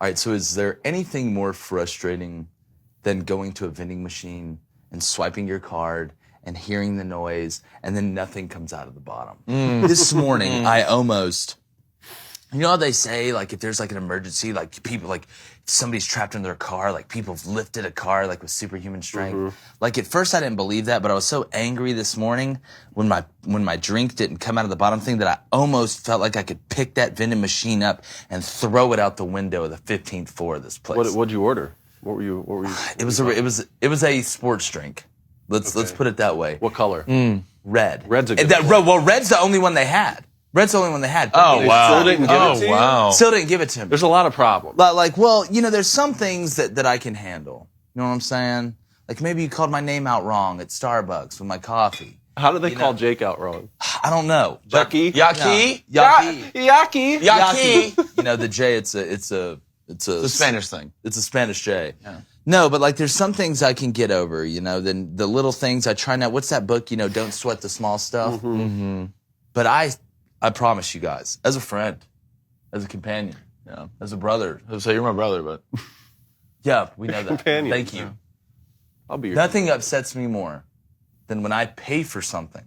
All right, so is there anything more frustrating than going to a vending machine and swiping your card and hearing the noise and then nothing comes out of the bottom? This morning, I almost... You know how they say, like, if there's, like, an emergency, like, people, like, somebody's trapped in their car, like, people have lifted a car, like, with superhuman strength. Like, at first I didn't believe that, but I was so angry this morning when my drink didn't come out of the bottom thing that I almost felt like I could pick that vending machine up and throw it out the window of the 15th floor of this place. What'd you order? What were you? It was a sports drink. Let's put it that way. What color? Red. Red's a good Well, red's the only one they had. Red's the only one they had. Oh, wow. Still didn't give it to you? Still didn't give it to me. There's a lot of problems. Like, well, you know, there's some things that I can handle. You know what I'm saying? Like, maybe you called my name out wrong at Starbucks with my coffee. How did they call Jake out wrong? I don't know. Yaki? Yaki? Yaki. You know, the J, it's a Spanish thing. It's a Spanish J. Yeah. No, but like there's some things I can get over, you know, then the little things I try not. What's that book, you know, Don't Sweat the Small Stuff? But I promise you guys, as a friend, as a companion, you know, as a brother. I would say you're my brother, but... Yeah, we know that. Companion. Thank you. I'll be your Nothing upsets me more than when I pay for something,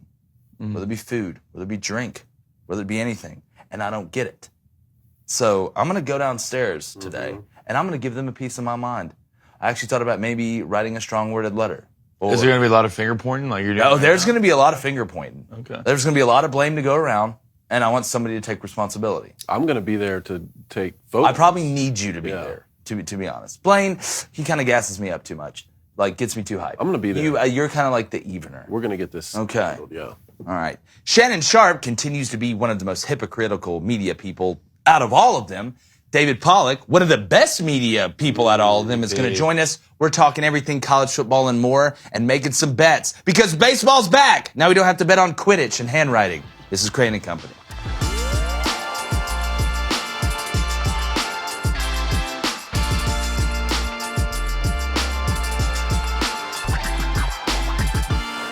whether it be food, whether it be drink, whether it be anything, and I don't get it. So I'm going to go downstairs today, and I'm going to give them a piece of my mind. I actually thought about maybe writing a strong-worded letter. Is there going to be a lot of finger pointing like you're doing? Oh, there's going to be a lot of finger pointing. Okay. There's going to be a lot of blame to go around, and I want somebody to take responsibility. I'm going to be there to take votes. I probably need you to be there, to be honest. Blaine, he kind of gasses me up too much. Like, gets me too hyped. I'm going to be there. You're kind of like the evener. We're going to get this Okay. handled, yeah. All right. Shannon Sharpe continues to be one of the most hypocritical media people out of all of them. David Pollack, one of the best media people out of all of them, is going to join us. We're talking everything college football and more and making some bets because baseball's back. Now we don't have to bet on Quidditch and handwriting. This is Crane & Company.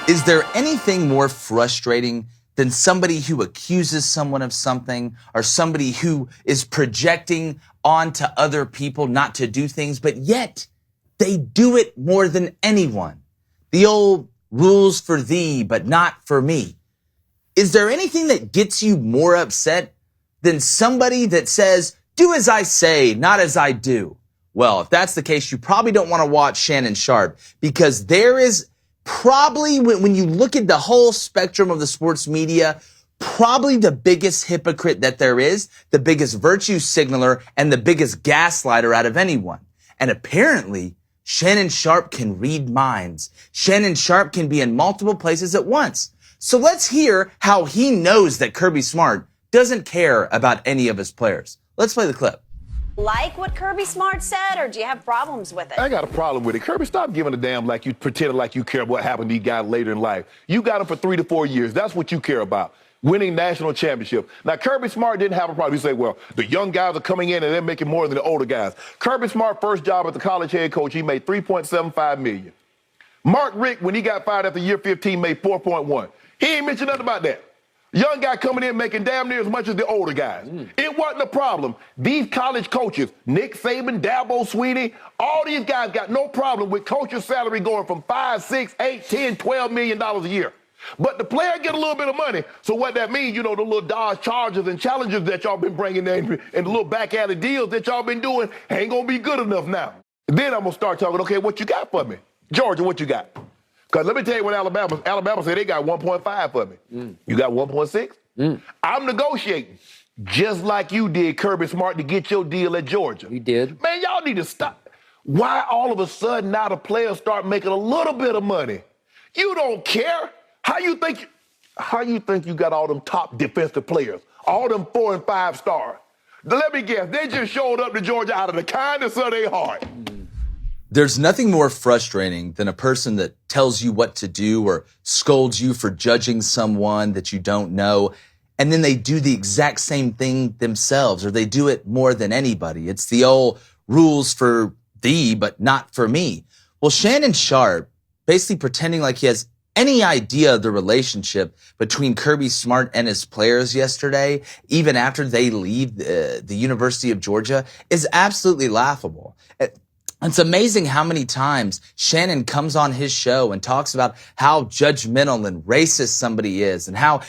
Is there anything more frustrating than somebody who accuses someone of something or somebody who is projecting onto other people not to do things, but yet they do it more than anyone? The old rules for thee, but not for me. Is there anything that gets you more upset than somebody that says, do as I say, not as I do? Well, if that's the case, you probably don't want to watch Shannon Sharpe because there is probably, when you look at the whole spectrum of the sports media, probably the biggest hypocrite that there is, the biggest virtue signaler, and the biggest gaslighter out of anyone. And apparently, Shannon Sharpe can read minds. Shannon Sharpe can be in multiple places at once. So let's hear how he knows that Kirby Smart doesn't care about any of his players. Let's play the clip. Like what Kirby Smart said, or do you have problems with it? I got a problem with it. Kirby, stop giving a damn like you pretending like you care about what happened to these guys later in life. You got them for 3 to 4 years. That's what you care about. Winning national championship. Now, Kirby Smart didn't have a problem. You say, well, the young guys are coming in and they're making more than the older guys. Kirby Smart, first job as the college head coach, he made $3.75 million. Mark Richt, when he got fired after year 15, made $4.1. He ain't mentioned nothing about that. Young guy coming in making damn near as much as the older guys. It wasn't a problem. These college coaches, Nick Saban, Dabo Swinney, all these guys got no problem with coach's salary going from $5, $6, $8, $10, $12 million a year. But the player get a little bit of money. So what that means, you know, the little Dodge Chargers and Challengers that y'all been bringing in and the little back alley deals that y'all been doing ain't going to be good enough now. Then I'm going to start talking, okay, what you got for me? Georgia, what you got? Because let me tell you what Alabama said they got 1.5 for me. You got 1.6? I'm negotiating, just like you did, Kirby Smart, to get your deal at Georgia. We did. Man, y'all need to stop. Why all of a sudden now the players start making a little bit of money? You don't care. How you think you got all them top defensive players, all them 4 and 5 stars? Let me guess, they just showed up to Georgia out of the kindness of their heart. There's nothing more frustrating than a person that tells you what to do or scolds you for judging someone that you don't know, and then they do the exact same thing themselves, or they do it more than anybody. It's the old rules for thee, but not for me. Well, Shannon Sharpe, basically pretending like he has any idea of the relationship between Kirby Smart and his players yesterday, even after they leave the University of Georgia, is absolutely laughable. It's amazing how many times Shannon comes on his show and talks about how judgmental and racist somebody is and how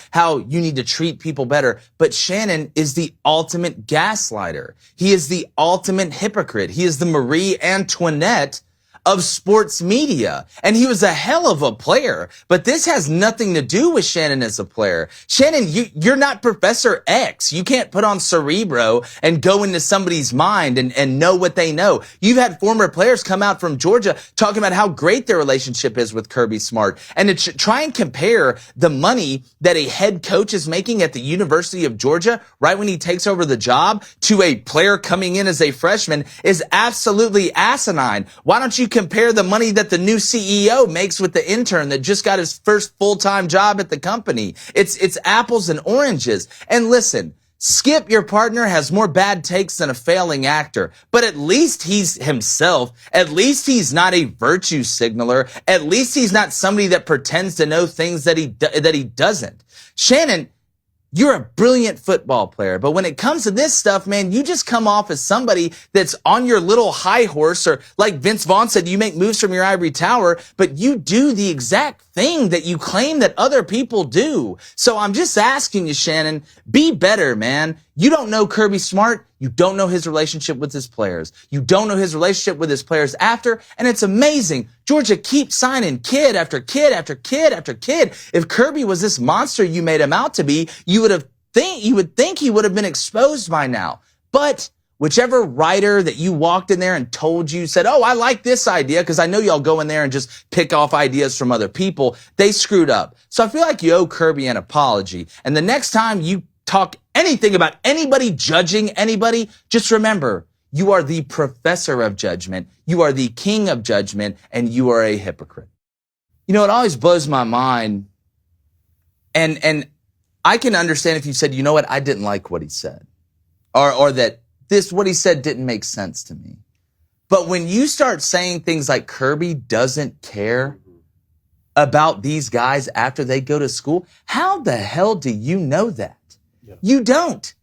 you need to treat people better. But Shannon is the ultimate gaslighter. He is the ultimate hypocrite. He is the Marie Antoinette of sports media. And he was a hell of a player, but this has nothing to do with Shannon as a player. Shannon, you're not Professor X. You can't put on Cerebro and go into somebody's mind and know what they know. You've had former players come out from Georgia talking about how great their relationship is with Kirby Smart. And to try and compare the money that a head coach is making at the University of Georgia right when he takes over the job to a player coming in as a freshman is absolutely asinine. Why don't you compare the money that the new CEO makes with the intern that just got his first full-time job at the company? It's apples and oranges. And listen, Skip, your partner, has more bad takes than a failing actor, but at least he's himself. At least he's not a virtue signaler. At least he's not somebody that pretends to know things that he doesn't. Shannon, you're a brilliant football player, but when it comes to this stuff, man, you just come off as somebody that's on your little high horse, or like Vince Vaughn said, you make moves from your ivory tower, but you do the exact thing that you claim that other people do. So I'm just asking you, Shannon, be better, man. You don't know Kirby Smart. You don't know his relationship with his players. You don't know his relationship with his players after, and it's amazing. Georgia keeps signing kid after kid after kid after kid. If Kirby was this monster you made him out to be, you would think he would have been exposed by now. But whichever writer that you walked in there and told you, said, oh, I like this idea, because I know y'all go in there and just pick off ideas from other people, they screwed up. So I feel like you owe Kirby an apology. And the next time you talk anything about anybody judging anybody, just remember, you are the professor of judgment, you are the king of judgment, and you are a hypocrite. You know, it always blows my mind, and I can understand if you said, you know what, I didn't like what he said, or that what he said didn't make sense to me. But when you start saying things like Kirby doesn't care about these guys after they go to school, how the hell do you know that? You don't.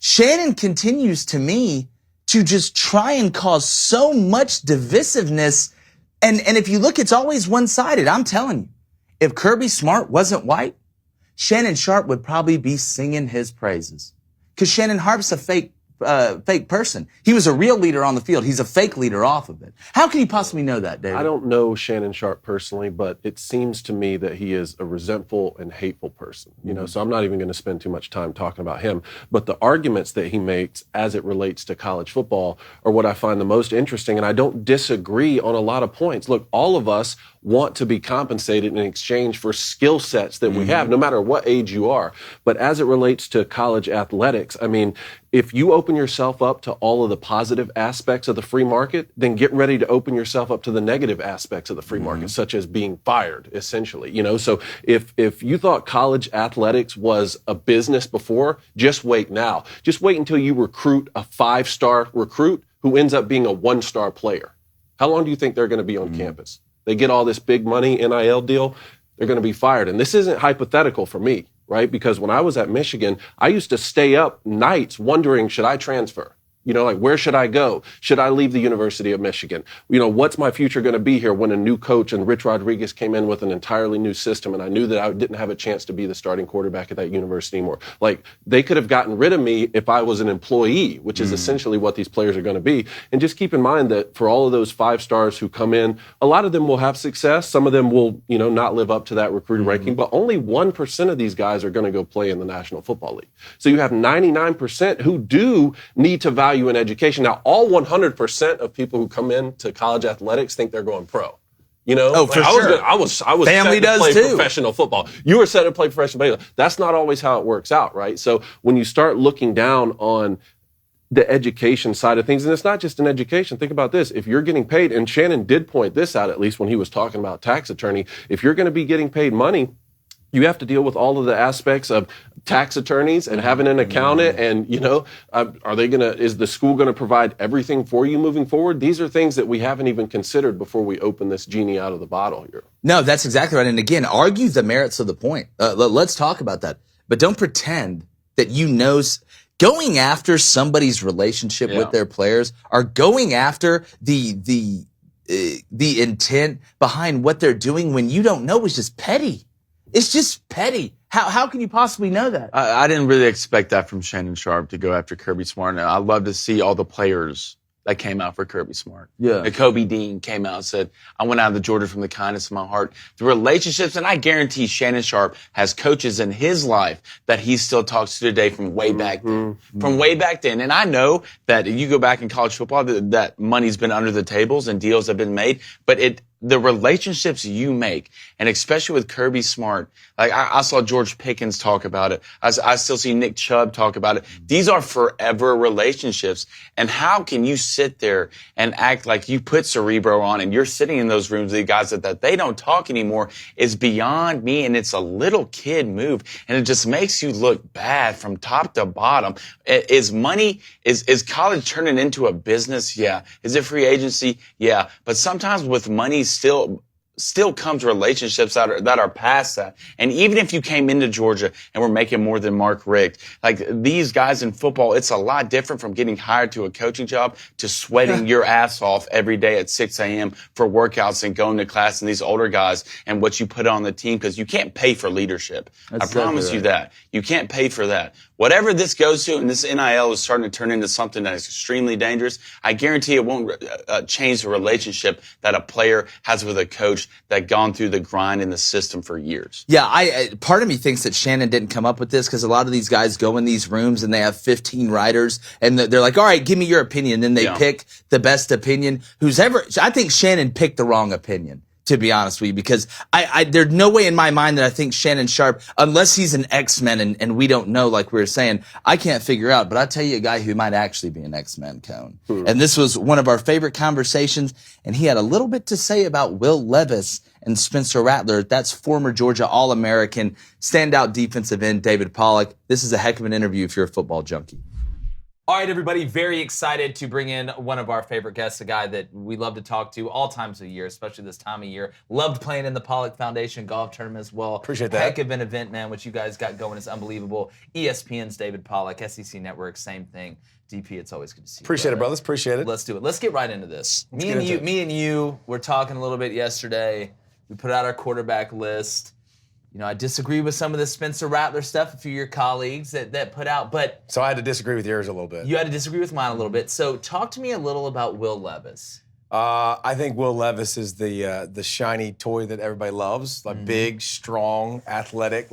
Shannon continues to me to just try and cause so much divisiveness. And if you look, it's always one-sided. I'm telling you, if Kirby Smart wasn't white, Shannon Sharpe would probably be singing his praises. Because Shannon Sharpe's a fake person. He was a real leader on the field. He's a fake leader off of it. How can you possibly know that, David? I don't know Shannon Sharpe personally, but it seems to me that he is a resentful and hateful person. You know, so I'm not even going to spend too much time talking about him. But the arguments that he makes as it relates to college football are what I find the most interesting, and I don't disagree on a lot of points. Look, all of us want to be compensated in exchange for skill sets that we have, no matter what age you are. But as it relates to college athletics, I mean, if you open yourself up to all of the positive aspects of the free market, then get ready to open yourself up to the negative aspects of the free market, such as being fired, essentially. You know, so if you thought college athletics was a business before, just wait now. Just wait until you recruit a 5-star recruit who ends up being a 1-star player. How long do you think they're going to be on campus? They get all this big money NIL deal, they're going to be fired. And this isn't hypothetical for me, right? Because when I was at Michigan, I used to stay up nights wondering, should I transfer? You know, like, where should I go? Should I leave the University of Michigan? You know, what's my future going to be here when a new coach and Rich Rodriguez came in with an entirely new system, and I knew that I didn't have a chance to be the starting quarterback at that university anymore? Like, they could have gotten rid of me if I was an employee, which is essentially what these players are going to be. And just keep in mind that for all of those 5-stars who come in, a lot of them will have success. Some of them will, you know, not live up to that recruiting ranking, but only 1% of these guys are going to go play in the National Football League. So you have 99% who do need to value in education. Now, all 100% of people who come into college athletics think they're going pro. You know, oh, for sure. I was Family set to play too. Professional football. You were set to play professional baseball. That's not always how it works out, right? So when you start looking down on the education side of things, and it's not just in education. Think about this. If you're getting paid, and Shannon did point this out, at least when he was talking about tax attorney, if you're going to be getting paid money, You have to deal with all of the aspects of tax attorneys and having an accountant and, is the school going to provide everything for you moving forward? These are things that we haven't even considered before we open this genie out of the bottle here. No, that's exactly right. And again, argue the merits of the point. Let's talk about that. But don't pretend that going after somebody's relationship with their players or going after the intent behind what they're doing when you don't know is just petty. It's just petty. How can you possibly know that? I didn't really expect that from Shannon Sharpe to go after Kirby Smart. And I love to see all the players that came out for Kirby Smart. Yeah. Kobe Dean came out and said, I went out of the Georgia from the kindness of my heart. The relationships, and I guarantee Shannon Sharpe has coaches in his life that he still talks to today from way back then. From way back then. And I know that you go back in college football, that money's been under the tables and deals have been made, but the relationships you make, and especially with Kirby Smart, like I saw George Pickens talk about it. I still see Nick Chubb talk about it. These are forever relationships. And how can you sit there and act like you put Cerebro on and you're sitting in those rooms with the guys that they don't talk anymore is beyond me. And it's a little kid move. And it just makes you look bad from top to bottom. Is college turning into a business? Yeah. Is it free agency? Yeah. But sometimes with money still comes relationships that are past that. And even if you came into Georgia and were making more than Mark Richt, like these guys in football, it's a lot different from getting hired to a coaching job to sweating your ass off every day at 6 a.m. for workouts and going to class and these older guys and what you put on the team, because you can't pay for leadership. I promise you that. You can't pay for that. Whatever this goes to, and this NIL is starting to turn into something that is extremely dangerous, I guarantee it won't change the relationship that a player has with a coach that gone through the grind in the system for years. Yeah, part of me thinks that Shannon didn't come up with this because a lot of these guys go in these rooms and they have 15 writers and they're like, all right, give me your opinion. Then they pick the best opinion. I think Shannon picked the wrong opinion, to be honest with you, because there's no way in my mind that I think Shannon Sharpe, unless he's an X-Men and we don't know, like we were saying, I can't figure out. But I'll tell you a guy who might actually be an X-Men, Cone. And this was one of our favorite conversations, and he had a little bit to say about Will Levis and Spencer Rattler. That's former Georgia All-American standout defensive end David Pollack. This is a heck of an interview if you're a football junkie. All right, everybody, very excited to bring in one of our favorite guests, a guy that we love to talk to all times of year, especially this time of year. Loved playing in the Pollack Foundation golf tournament as well. Appreciate that. Heck of an event, man, what you guys got going is unbelievable. ESPN's David Pollack, SEC Network, same thing. DP, it's always good to see you. Appreciate it, brothers. Appreciate it. Let's do it. Let's get right into this. Let's Me and you were talking a little bit yesterday. We put out our quarterback list. You know, I disagree with some of the Spencer Rattler stuff, a few of your colleagues that put out, but... So I had to disagree with yours a little bit. You had to disagree with mine a little bit. So talk to me a little about Will Levis. I think Will Levis is the shiny toy that everybody loves, like big, strong, athletic.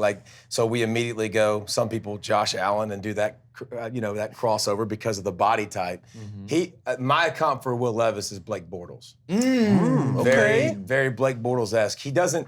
So we immediately go, some people, Josh Allen, and do that, that crossover because of the body type. My comp for Will Levis is Blake Bortles. Okay. Very, very Blake Bortles-esque. He doesn't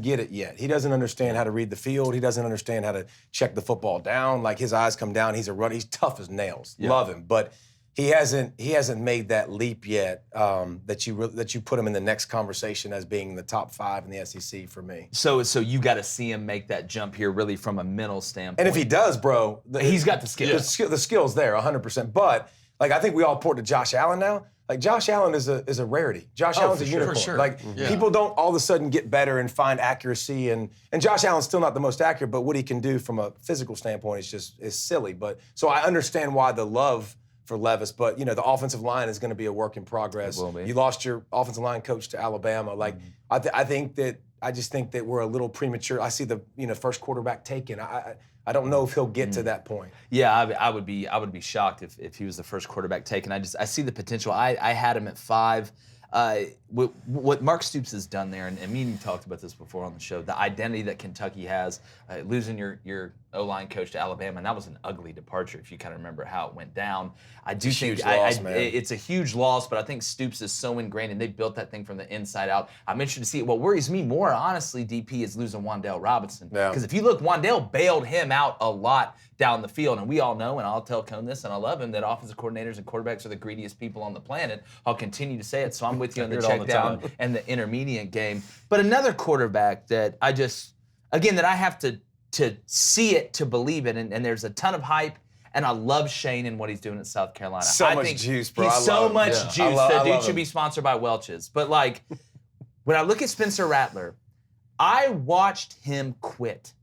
get it yet. He doesn't understand how to read the field. He doesn't understand how to check the football down. Like his eyes come down. He's a runner. He's tough as nails. Yeah. Love him, but he hasn't made that leap yet. That you put him in the next conversation as being in the top 5 in the SEC for me. So you got to see him make that jump here, really from a mental standpoint. And if he does, bro, he's got the skills. The skills there, 100%. But I think we all point to Josh Allen now. Like, Josh Allen is a rarity. Josh Allen's a unicorn. For sure. People don't all of a sudden get better and find accuracy. And Josh Allen's still not the most accurate, but what he can do from a physical standpoint is silly. So I understand why the love for Levis, but, the offensive line is going to be a work in progress. It will be. You lost your offensive line coach to Alabama. I just think that we're a little premature. I see the, first quarterback taken. I don't know if he'll get to that point. Yeah, I would be shocked if he was the first quarterback taken. I see the potential. I had him at 5. What Mark Stoops has done there, and me and you talked about this before on the show, the identity that Kentucky has, losing your O-line coach to Alabama, and that was an ugly departure if you kind of remember how it went down. I do think it's a huge loss, but I think Stoops is so ingrained, and they built that thing from the inside out. I'm interested to see it. What worries me more, honestly, DP, is losing Wan'Dale Robinson. Because if you look, Wan'Dale bailed him out a lot down the field, and we all know, and I'll tell Cone this, and I love him, that offensive coordinators and quarterbacks are the greediest people on the planet. I'll continue to say it, so I'm with you on the check down and the intermediate game. But another quarterback that again, that I have to see it to believe it. And there's a ton of hype. And I love Shane and what he's doing at South Carolina. So much juice, bro. He's so much juice. That dude should him. be sponsored by Welch's. But like, when I look at Spencer Rattler, I watched him quit.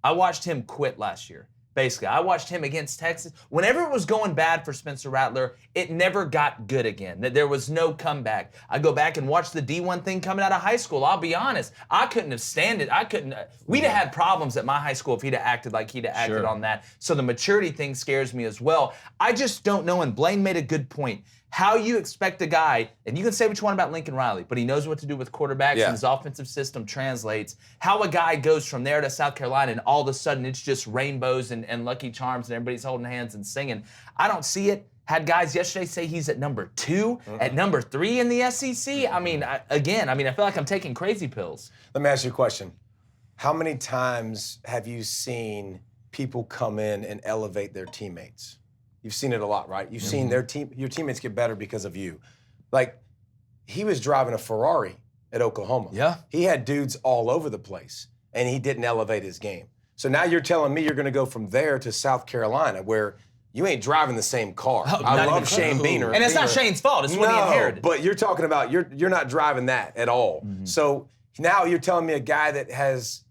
I watched him quit last year. Basically, I watched him against Texas. Whenever it was going bad for Spencer Rattler, it never got good again. There was no comeback. I go back and watch the D1 thing coming out of high school. I'll be honest, I couldn't have stand it. We'd have had problems at my high school if he'd have acted like he'd have acted on that. So the maturity thing scares me as well. I just don't know, and Blaine made a good point, how you expect a guy, and you can say what you want about Lincoln Riley, but he knows what to do with quarterbacks and his offensive system translates, how a guy goes from there to South Carolina and all of a sudden it's just rainbows and Lucky Charms and everybody's holding hands and singing. I don't see it. Had guys yesterday say he's at number 2, at number 3 in the SEC. I mean, I feel like I'm taking crazy pills. Let me ask you a question. How many times have you seen people come in and elevate their teammates? You've seen it a lot, right? You've seen your teammates get better because of you. Like, he was driving a Ferrari at Oklahoma. Yeah. He had dudes all over the place, and he didn't elevate his game. So now you're telling me you're going to go from there to South Carolina, where you ain't driving the same car. I love Shane Beaner. And it's not Shane's fault. It's what he inherited. But you're talking about you're not driving that at all. So now you're telling me a guy that has,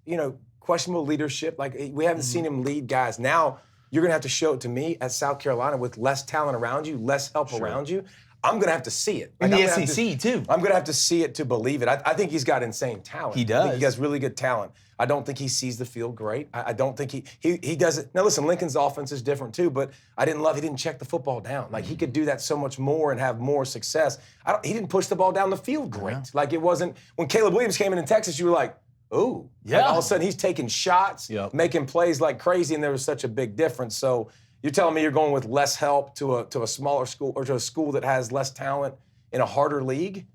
questionable leadership. Like, we haven't seen him lead guys. Now you're going to have to show it to me at South Carolina with less talent around you, less help around you. I'm going to have to see it. In the SEC, too. I'm going to have to see it to believe it. I think he's got insane talent. He does. I think he has really good talent. I don't think he sees the field great. I don't think he does it. Now, listen, Lincoln's offense is different, too, but he didn't check the football down. Like, he could do that so much more and have more success. He didn't push the ball down the field great. Yeah. Like, it wasn't – when Caleb Williams came in Texas, you were like, ooh. Yeah. Like, all of a sudden, he's taking shots, making plays like crazy, and there was such a big difference. So you're telling me you're going with less help to a smaller school or to a school that has less talent in a harder league?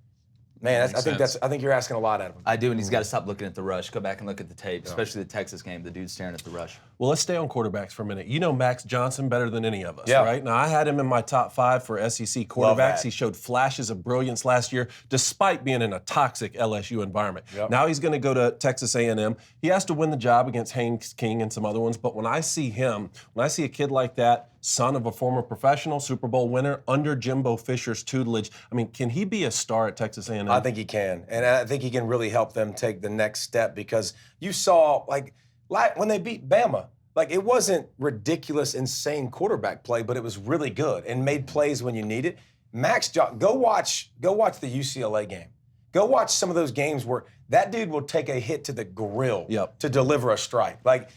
Man, I think you're asking a lot out of him. I do, and he's got to stop looking at the rush. Go back and look at the tape, especially the Texas game. The dude's staring at the rush. Well, let's stay on quarterbacks for a minute. You know Max Johnson better than any of us, right? Now, I had him in my top 5 for SEC quarterbacks. He showed flashes of brilliance last year, despite being in a toxic LSU environment. Now he's going to go to Texas A&M. He has to win the job against Haynes King and some other ones, but when I see a kid like that, son of a former professional, Super Bowl winner, under Jimbo Fisher's tutelage, I mean, can he be a star at Texas A&M? I think he can, and I think he can really help them take the next step, because you saw, like when they beat Bama, like, it wasn't ridiculous, insane quarterback play, but it was really good and made plays when you need it. Go watch the UCLA game. Go watch some of those games where that dude will take a hit to the grill to deliver a strike. Like,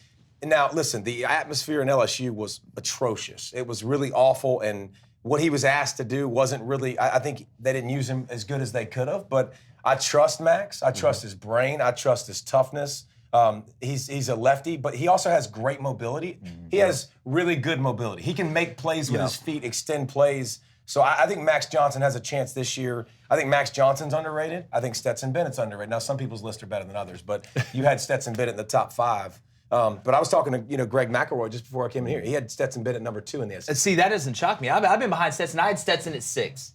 now, listen, the atmosphere in LSU was atrocious. It was really awful, and what he was asked to do wasn't really – I think they didn't use him as good as they could have, but I trust Max. I trust his brain. I trust his toughness. He's a lefty, but he also has great mobility. He has really good mobility. He can make plays with his feet, extend plays. So I think Max Johnson has a chance this year. I think Max Johnson's underrated. I think Stetson Bennett's underrated. Now, some people's lists are better than others, but you had Stetson Bennett in the top 5. But I was talking to Greg McElroy just before I came in here. He had Stetson Bennett number 2 in the SEC. See, that doesn't shock me. I've been behind Stetson. I had Stetson at 6.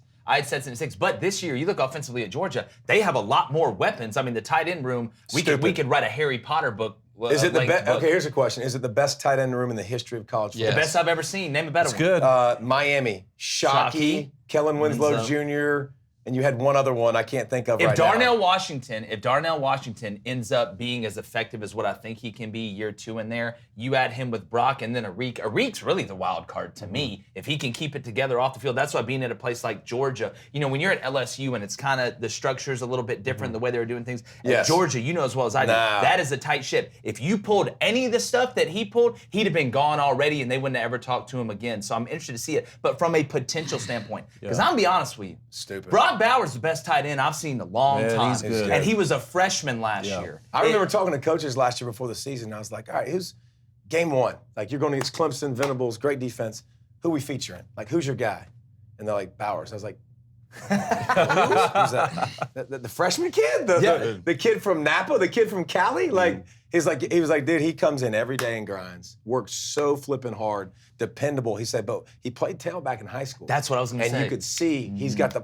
But this year, you look offensively at Georgia, they have a lot more weapons. I mean, the tight end room, we could write a Harry Potter book. Is it the best? Okay, here's a question. Is it the best tight end room in the history of college football? The best I've ever seen. Name a better one. Good. Miami. Shockey, Kellen Winslow Jr., and you had one other one I can't think of If now. Darnell Washington ends up being as effective as what I think he can be year 2 in there, you add him with Brock and then Arik. Arik's really the wild card to me. If he can keep it together off the field, that's why being at a place like Georgia, when you're at LSU and it's kind of the structure's a little bit different, the way they were doing things. At Georgia, you know as well as I do, that is a tight ship. If you pulled any of the stuff that he pulled, he'd have been gone already and they wouldn't have ever talked to him again. So I'm interested to see it, but from a potential standpoint. Because I'm going to be honest with you. Stupid. Brock Bowers the best tight end I've seen in a long time. He's good. And he was a freshman last year. I remember talking to coaches last year before the season. I was like, all right, who's game 1? Like, you're going against Clemson, Venables, great defense. Who we featuring? Like, who's your guy? And they're like, Bowers. I was like, who's that? The freshman kid? The kid from Napa? The kid from Cali? Like, he was like, dude, he comes in every day and grinds. Works so flipping hard. Dependable. He said, but he played tailback in high school. That's what I was going to say. And you could see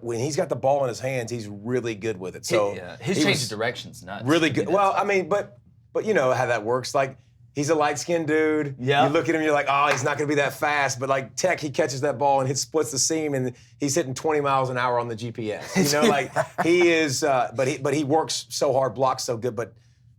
when he's got the ball in his hands, he's really good with it. So his change of direction's nuts. Really good. Well, I mean, but But you know how that works. Like, he's a light-skinned dude. Yeah. You look at him, you're like, oh, he's not going to be that fast. But like Tech, he catches that ball and splits the seam, and he's hitting 20 miles an hour on the GPS. You know, like he is. But he works so hard, blocks so good. But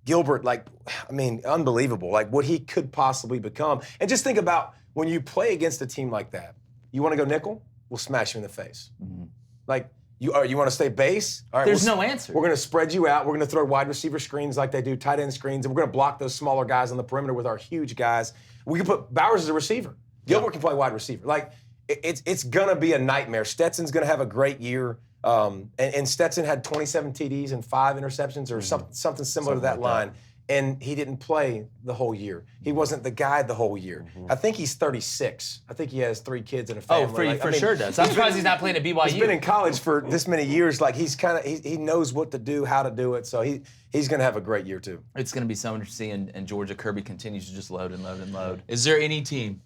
Gilbert, like, I mean, unbelievable. Like what he could possibly become. And just think about when you play against a team like that. You want to go nickel? We'll smash you in the face. Mm-hmm. Like. You want to stay base? All right, There's no answer. We're going to spread you out. We're going to throw wide receiver screens like they do, tight end screens, and we're going to block those smaller guys on the perimeter with our huge guys. We can put Bowers as a receiver. Gilbert can play wide receiver. Like, it's going to be a nightmare. Stetson's going to have a great year. And Stetson had 27 TDs and 5 interceptions or something similar to that line. And he didn't play the whole year. He wasn't the guy the whole year. I think he's 36. I think he has 3 kids and a family. Oh, for sure does. I'm surprised he's not playing at BYU. He's been in college for this many years. Like he knows what to do, how to do it. So he's going to have a great year too. It's going to be so interesting. And Georgia, Kirby continues to just load and load and load. Is there any team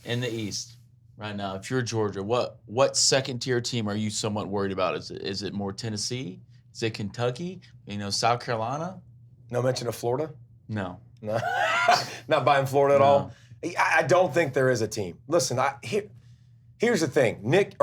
in the East right now, if you're Georgia, what second-tier team are you somewhat worried about? Is it more Tennessee? Is it Kentucky? South Carolina? No mention of Florida? No. Not buying Florida at all? I don't think there is a team. Listen, here's the thing. Nick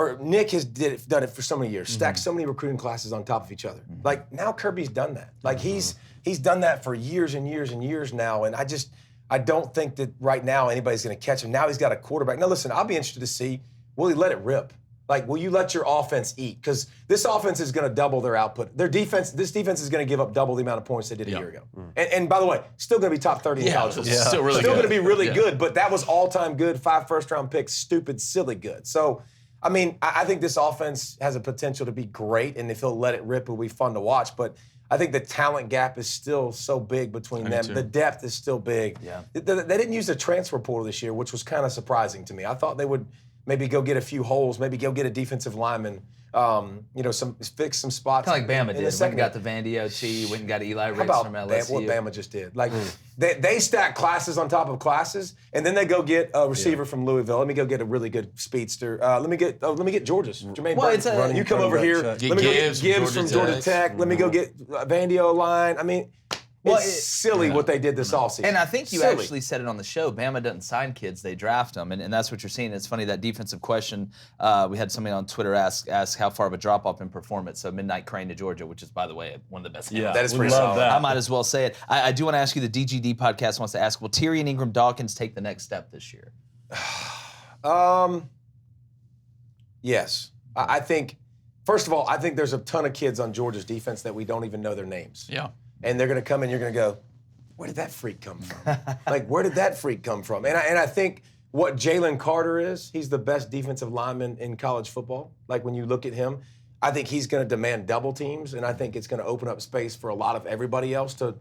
has done it for so many years, stacked so many recruiting classes on top of each other. Like, now Kirby's done that. Like, he's done that for years and years and years now, and I don't think that right now anybody's going to catch him. Now he's got a quarterback. Now, listen, I'll be interested to see, will he let it rip? Like, will you let your offense eat? Because this offense is going to double their output. This defense is going to give up double the amount of points they did a year ago. And by the way, still going to be top 30 in college football. Still really still good. going to be really good, but that was all-time good, 5 first-round picks, stupid, silly good. So, I mean, I think this offense has a potential to be great, and if he'll let it rip, it'll be fun to watch. But I think the talent gap is still so big between them. The depth is still big. Yeah. They didn't use the transfer portal this year, which was kind of surprising to me. I thought they would maybe go get a few holes, maybe go get a defensive lineman, fix some spots. Kind of like Bama did. Went and got the Van DOT, went and got Eli Ricks from LSU. What Bama just did? Like, they stack classes on top of classes, and then they go get a receiver from Louisville. Let me go get a really good speedster. Let me get George's. Jermaine Burton. You come over here. Let me go get Gibbs from Georgia Tech. Let me go get Van DO line. I mean, it's silly what they did this offseason. And I think you actually said it on the show. Bama doesn't sign kids; they draft them, and that's what you're seeing. It's funny that defensive question. We had somebody on Twitter ask how far of a drop off in performance. So Midnight Crane to Georgia, which is, by the way, one of the best. Yeah, that is pretty solid. I might as well say it. I do want to ask you. The DGD podcast wants to ask: will Tyrion Ingram Dawkins take the next step this year? Yes, I think. First of all, I think there's a ton of kids on Georgia's defense that we don't even know their names. Yeah. And they're going to come in, you're going to go, where did that freak come from? Like, where did that freak come from? And I think what Jalen Carter is, he's the best defensive lineman in college football. Like, when you look at him, I think he's going to demand double teams, and I think it's going to open up space for a lot of everybody else to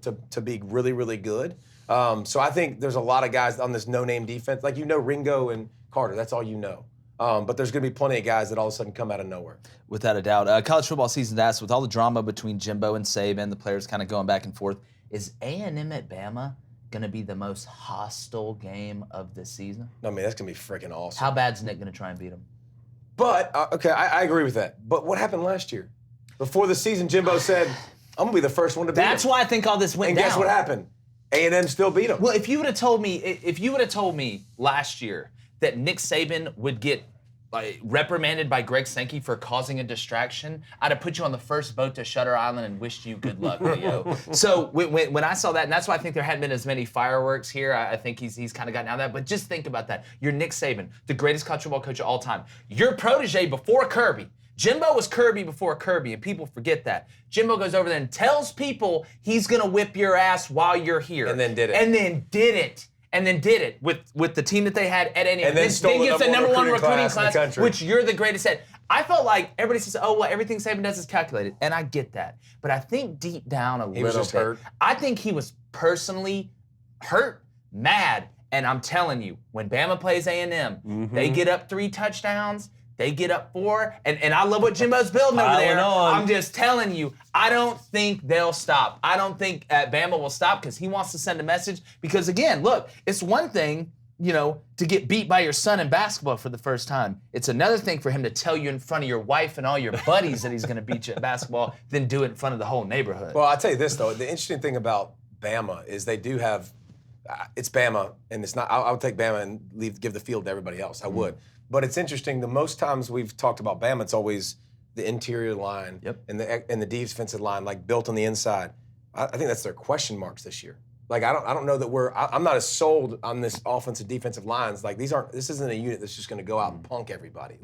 be really, really good. So I think there's a lot of guys on this no-name defense. Like, Ringo and Carter, that's all you know. But there's going to be plenty of guys that all of a sudden come out of nowhere. Without a doubt. College football season's asked, with all the drama between Jimbo and Saban, the players kind of going back and forth, is A&M at Bama going to be the most hostile game of the season? I mean, that's going to be freaking awesome. How bad's Nick going to try and beat him? But, okay, I agree with that. But what happened last year? Before the season, Jimbo said, I'm going to be the first one to beat him. That's why I think all this went down. And guess what happened? A&M still beat him. Well, if you would have told me last year that Nick Saban would get reprimanded by Greg Sankey for causing a distraction, I'd have put you on the first boat to Shutter Island and wished you good luck, Leo. So when I saw that, and that's why I think there hadn't been as many fireworks here, I think he's kind of gotten out of that. But just think about that. You're Nick Saban, the greatest college football coach of all time. Your protege before Kirby. Jimbo was Kirby before Kirby, and people forget that. Jimbo goes over there and tells people he's going to whip your ass while you're here. And then did it. And then did it with the team that they had at A&M. And then stole the number one recruiting class class in the country. which you're the greatest at. I felt like everybody says, oh, well, everything Saban does is calculated. And I get that. But I think deep down a little bit. He was just hurt. I think he was personally hurt, mad. And I'm telling you, when Bama plays A&M, they get up 3 touchdowns. They get up 4, and I love what Jimbo's building over there. I'm just telling you, I don't think they'll stop. I don't think Bama will stop because he wants to send a message. Because again, look, it's one thing, to get beat by your son in basketball for the first time. It's another thing for him to tell you in front of your wife and all your buddies that he's going to beat you at basketball, then do it in front of the whole neighborhood. Well, I'll tell you this, though. The interesting thing about Bama is they do have. It's Bama, and it's not. I would take Bama and give the field to everybody else. I would. But it's interesting. The most times we've talked about Bama, it's always the interior line and the defensive line, like built on the inside. I think that's their question marks this year. Like I don't know that I'm not as sold on this offensive defensive lines. Like this isn't a unit that's just going to go out and punk everybody.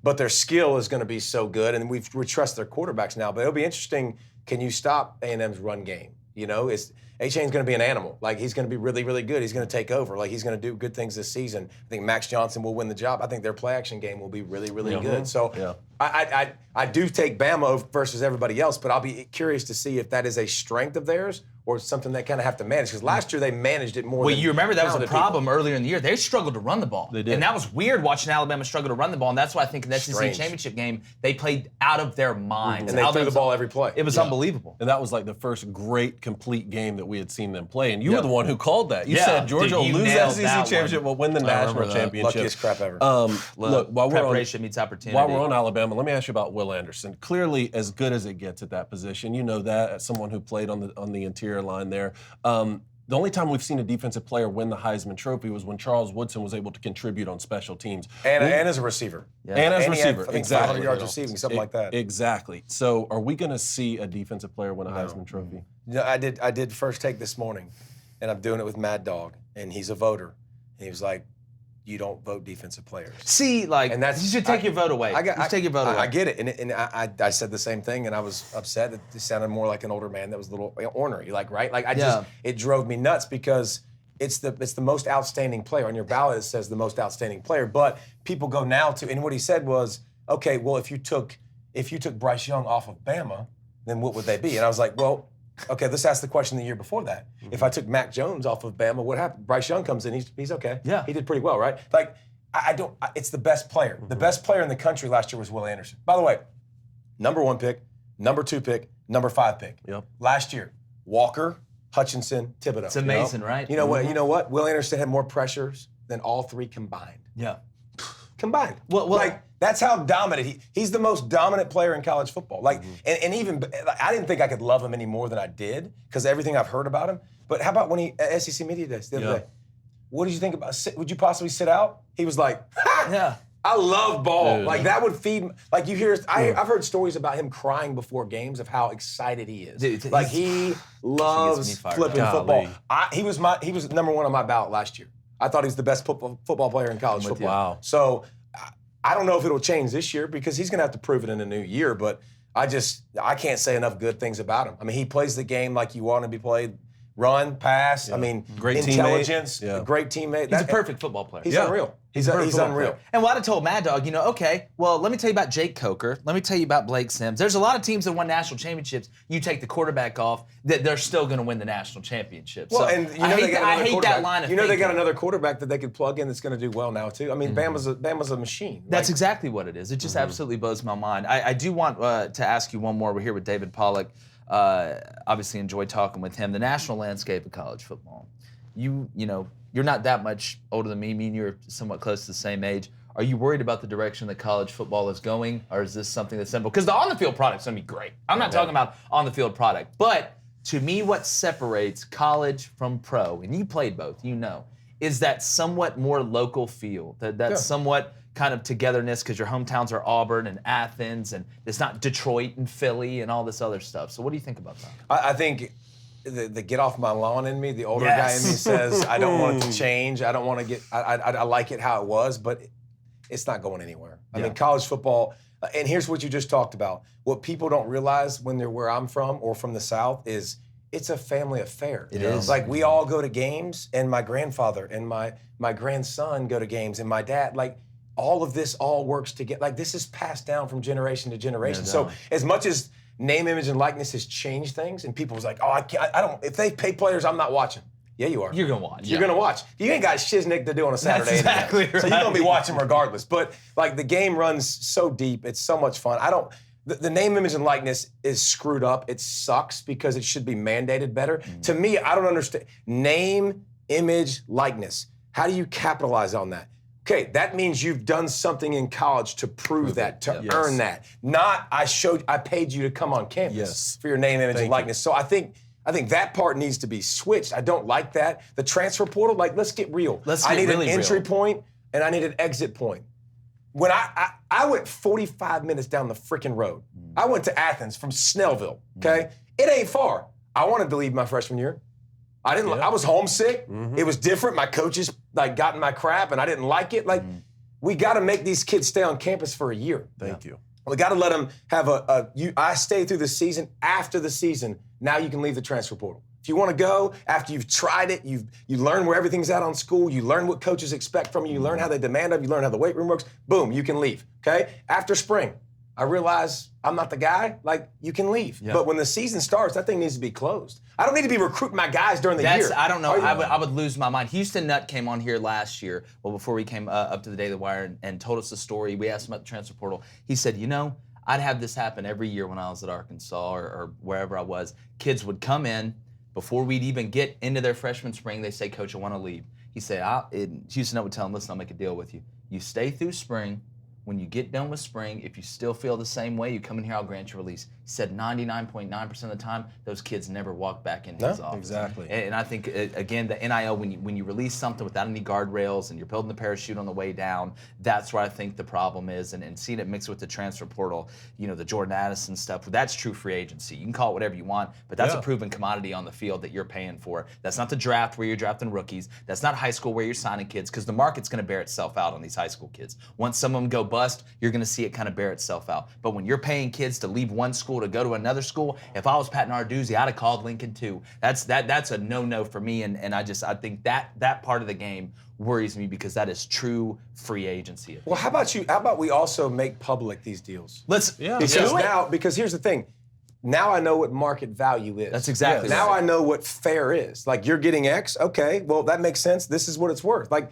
But their skill is going to be so good, and we trust their quarterbacks now. But it'll be interesting. Can you stop A&M's run game? You know, A-Chain's going to be an animal. Like, he's going to be really, really good. He's going to take over. Like, he's going to do good things this season. I think Max Johnson will win the job. I think their play-action game will be really, really good. So I do take Bama versus everybody else, but I'll be curious to see if that is a strength of theirs or something they kind of have to manage. Because last year they managed it more. Well, you remember that was a problem earlier in the year. They struggled to run the ball. They did. And that was weird watching Alabama struggle to run the ball. And that's why I think in the SEC championship game, they played out of their minds. And they threw the ball every play. It was unbelievable. And that was like the first great, complete game that we had seen them play. And you were the one who called that. You said Georgia will lose the SEC championship, will win the national championship. Luckiest crap ever. Look, while preparation meets opportunity. While we're on Alabama, let me ask you about Will Anderson. Clearly as good as it gets at that position. You know that as someone who played on the interior line there. The only time we've seen a defensive player win the Heisman Trophy was when Charles Woodson was able to contribute on special teams. And as a receiver. Yeah. And as a receiver, I think exactly. 500 yards receiving, something like that. Exactly. So are we going to see a defensive player win a Heisman Trophy? No, I did first take this morning, and I'm doing it with Mad Dog, and he's a voter. And he was like, you don't vote defensive players. See, like, and that's, you should take your vote away. Take your vote away. I get it, and I said the same thing, and I was upset that it sounded more like an older man that was a little ornery, like, right? Like, it drove me nuts because it's the most outstanding player. On your ballot, it says the most outstanding player, but people go now to, and what he said was, okay, well, if you took Bryce Young off of Bama, then what would they be? And I was like, well, okay, let's ask the question the year before that. If I took Mac Jones off of Bama, what happened? Bryce Young comes in, he's okay. Yeah. He did pretty well, right? Like, it's the best player. The best player in the country last year was Will Anderson. By the way, number 1 pick, number 2 pick, number 5 pick. Yep. Last year, Walker, Hutchinson, Thibodeau. It's amazing, right? You know what? You know what? Will Anderson had more pressures than all 3 combined. Yeah. Combined. Well, like, that's how dominant he's the most dominant player in college football. Like, and even I didn't think I could love him any more than I did because everything I've heard about him. But how about when he at SEC Media Days the other day? What did you think about? Would you possibly sit out? He was like, ha! Yeah. I love ball. Dude. Like that would feed. Like you hear, I've heard stories about him crying before games of how excited he is. Dude, like he loves flipping football. He was number 1 on my ballot last year. I thought he was the best football player in college football. Wow. So I don't know if it'll change this year because he's going to have to prove it in a new year. But I can't say enough good things about him. I mean, he plays the game like you want to be played. Run, pass. Yeah. I mean, great intelligence. Teammate. Great teammate. He's a perfect football player. He's unreal. He's unreal. And what I told Mad Dog, okay, well, let me tell you about Jake Coker. Let me tell you about Blake Sims. There's a lot of teams that won national championships. You take the quarterback off, that they're still going to win the national championship. Well, so and I hate that line of thinking. They got another quarterback that they could plug in that's going to do well now too. I mean, Bama's a machine. That's exactly what it is. It just absolutely blows my mind. I do want to ask you one more. We're here with David Pollack. Obviously enjoyed talking with him. The national landscape of college football. You're not that much older than me. Me and you're somewhat close to the same age. Are you worried about the direction that college football is going, or is this something that's simple? Because the on-the-field product's going to be great. I'm not talking about on-the-field product. But to me, what separates college from pro, and you played both, is that somewhat more local feel, that somewhat kind of togetherness because your hometowns are Auburn and Athens, and it's not Detroit and Philly and all this other stuff. So what do you think about that? I think the get off my lawn in me, the older guy in me says, I don't want it to change. I don't want to get, I like it how it was, but it's not going anywhere. I mean, college football, and here's what you just talked about. What people don't realize when they're where I'm from or from the South is it's a family affair. It is. Like we all go to games, and my grandfather and my grandson go to games, and my dad, like, all of this all works together. Like this is passed down from generation to generation. So as much as name, image, and likeness has changed things, and people was like, oh, I don't. If they pay players, I'm not watching. Yeah, you are. You're gonna watch. You're gonna watch. You ain't got shiznick to do on a Saturday. That's exactly right. So you're gonna be watching regardless. But like the game runs so deep, it's so much fun. The name, image, and likeness is screwed up. It sucks because it should be mandated better. To me, I don't understand. Name, image, likeness. How do you capitalize on that? Okay, that means you've done something in college to prove that, to earn that. Not I paid you to come on campus for your name, image, and likeness. So I think I think that part needs to be switched. I don't like that. The transfer portal, like, let's get real. I need an entry point and I need an exit point. When I went 45 minutes down the freaking road. I went to Athens from Snellville, okay? It ain't far. I wanted to leave my freshman year. I didn't. I was homesick. It was different. My coaches like got in my crap, and I didn't like it. Like, we got to make these kids stay on campus for a year. Thank you. We got to let them have I stay through the season. After the season, now you can leave the transfer portal. If you want to go, after you've tried it, you learn where everything's at on school, you learn what coaches expect from you, you learn how they demand of you, learn how the weight room works, boom, you can leave, okay? After spring, I realize I'm not the guy, like, you can leave. But when the season starts, that thing needs to be closed. I don't need to be recruiting my guys during the year. I don't know. I would lose my mind. Houston Nutt came on here last year, well, before we came up to the Daily Wire and told us the story. We asked him about the transfer portal. He said, I'd have this happen every year when I was at Arkansas or wherever I was. Kids would come in. Before we'd even get into their freshman spring, they say, Coach, I want to leave. He said, Houston Nutt would tell him, listen, I'll make a deal with you. You stay through spring. When you get done with spring, if you still feel the same way, you come in here, I'll grant you release. He said 99.9% of the time, those kids never walk back into his office. Exactly. And I think, again, the NIL, when you release something without any guardrails and you're building the parachute on the way down, that's where I think the problem is. And seeing it mixed with the transfer portal, the Jordan Addison stuff, that's true free agency. You can call it whatever you want, but that's a proven commodity on the field that you're paying for. That's not the draft where you're drafting rookies. That's not high school where you're signing kids, because the market's going to bear itself out on these high school kids. Once some of them go bust, you're going to see it kind of bear itself out. But when you're paying kids to leave one school to go to another school, if I was Pat Narduzzi, I'd have called Lincoln too. That's a no-no for me, and I think that part of the game worries me, because that is true free agency. Well, how about we also make public these deals? Because here's the thing. Now I know what market value is. That's exactly right. Now I know what fair is. Like, you're getting X, okay, well, that makes sense. This is what it's worth. Like,